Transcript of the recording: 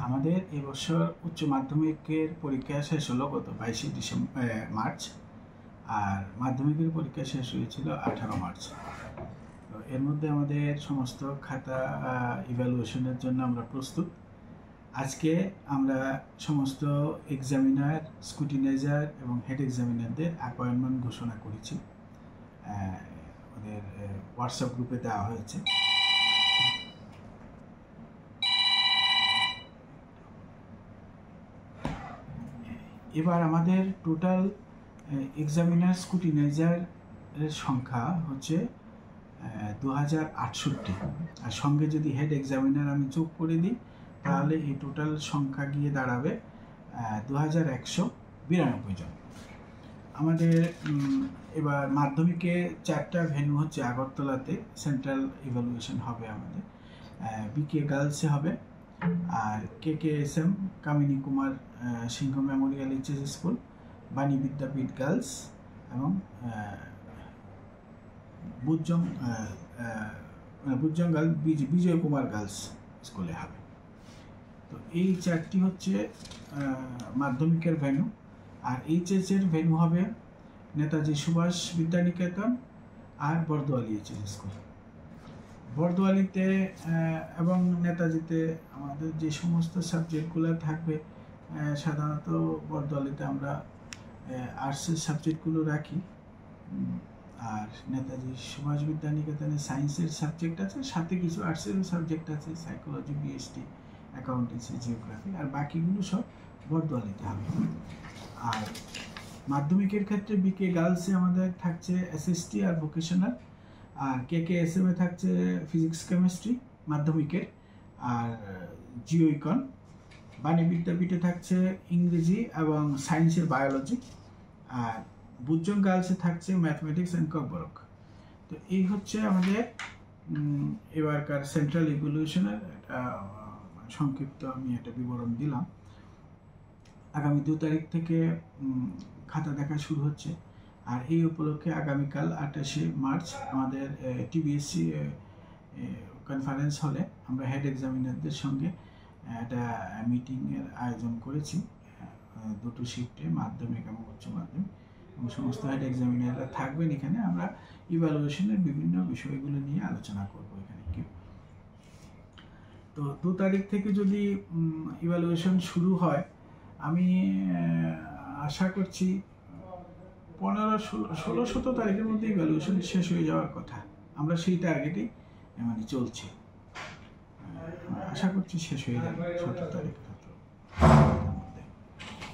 আমাদের এবছর উচ্চ মাধ্যমিকের পরীক্ষা শেষ হলো গত 22শে মার্চ, আর মাধ্যমিকের পরীক্ষা শেষ হয়েছিল 18 মার্চ। তো এর মধ্যে আমাদের সমস্ত খাতা ইভ্যালুয়েশনের জন্য আমরা প্রস্তুত। আজকে আমরা সমস্ত এক্সামিনার, স্কুটিনাইজার এবং হেড এক্সামিনারদের অ্যাপয়েন্টমেন্ট ঘোষণা করেছি। ওদের হোয়াটসঅ্যাপ গ্রুপে দেওয়া হয়েছে। এবার আমাদের টোটাল এক্সামিনার, স্কুটিনাইজারের সংখ্যা হচ্ছে 2068, আর সঙ্গে যদি হেড এক্সামিনার আমি যোগ করে দিই তাহলে এই টোটাল সংখ্যা গিয়ে দাঁড়াবে 2192 জন। আমাদের এবার মাধ্যমিকে 4টা ভেন্যু হচ্ছে। আগরতলাতে সেন্ট্রাল ইভ্যালুয়েশন হবে আমাদের, বিকে গার্লসে হবে, আর KKSM কামিনী কুমার সিংহ মেমোরিয়াল এইচএস স্কুল, বাণী বিদ্যাপীঠ গার্লস এবং বুজ্জং গার্লস বিজয় কুমার গার্লস স্কুলে হবে। তো এই 4টি হচ্ছে মাধ্যমিকের ভেন্যু। আর এইচএস এর ভেন্যু হবে নেতাজি সুভাষ বিদ্যানিকেতন আর বরদোয়ালি এইচএস স্কুল। বরদোয়ালিতে এবং নেতাজিতে আমাদের যে সমস্ত সাবজেক্টগুলো থাকবে, সাধারণত বরদোয়ালিতে আমরা আর্টসের সাবজেক্টগুলো রাখি, আর নেতাজি সুভাষ বিদ্যানিকেতনে সায়েন্সের সাবজেক্ট আছে, সাথে কিছু আর্টসের সাবজেক্ট আছে, সাইকোলজি, বিএসটি, অ্যাকাউন্টেন্সি, জিওগ্রাফি, আর বাকিগুলো সব বরদোয়ালিতে হবে। আর মাধ্যমিকের ক্ষেত্রে বিকে গার্লসে আমাদের থাকছে এসএসটি আর ভোকেশনাল, আর KKSM এ থাকছে ফিজিক্স কেমিস্ট্রি মাধ্যমিকের আর জিও ইকন। বাণী বিদ্যাপীঠে থাকছে ইংরেজি এবং সায়েন্সের বায়োলজি, আর বুজ্জং গার্লসে থাকছে ম্যাথমেটিক্স অ্যান্ড কম্পারক। তো এই হচ্ছে আমাদের এবারকার সেন্ট্রাল ইভ্যালুয়েশনের একটা সংক্ষিপ্ত আমি একটা বিবরণ দিলাম। আগামী 2 তারিখ থেকে খাতা দেখা শুরু হচ্ছে, আর এই উপলক্ষে আগামীকাল 28শে মার্চ আমাদের TBSC কনফারেন্স হলে আমরা হেড এক্সামিনারদের সঙ্গে একটা মিটিংয়ের আয়োজন করেছি, 2টো শিফটে, মাধ্যমিক এবং উচ্চ মাধ্যমিক, এবং সমস্ত হেড এক্সামিনাররা থাকবেন এখানে। আমরা ইভ্যালুয়েশনের বিভিন্ন বিষয়গুলো নিয়ে আলোচনা করব এখানে। তো 2 তারিখ থেকে যদি ইভ্যালুয়েশন শুরু হয়, আমি আশা করছি 15-16-17 তারিখের মধ্যে ইভ্যালুয়েশন শেষ হয়ে যাওয়ার কথা। আমরা সেই টার্গেটেই চলছি। আশা করছি শেষ হয়ে যাবে 17 তারিখ।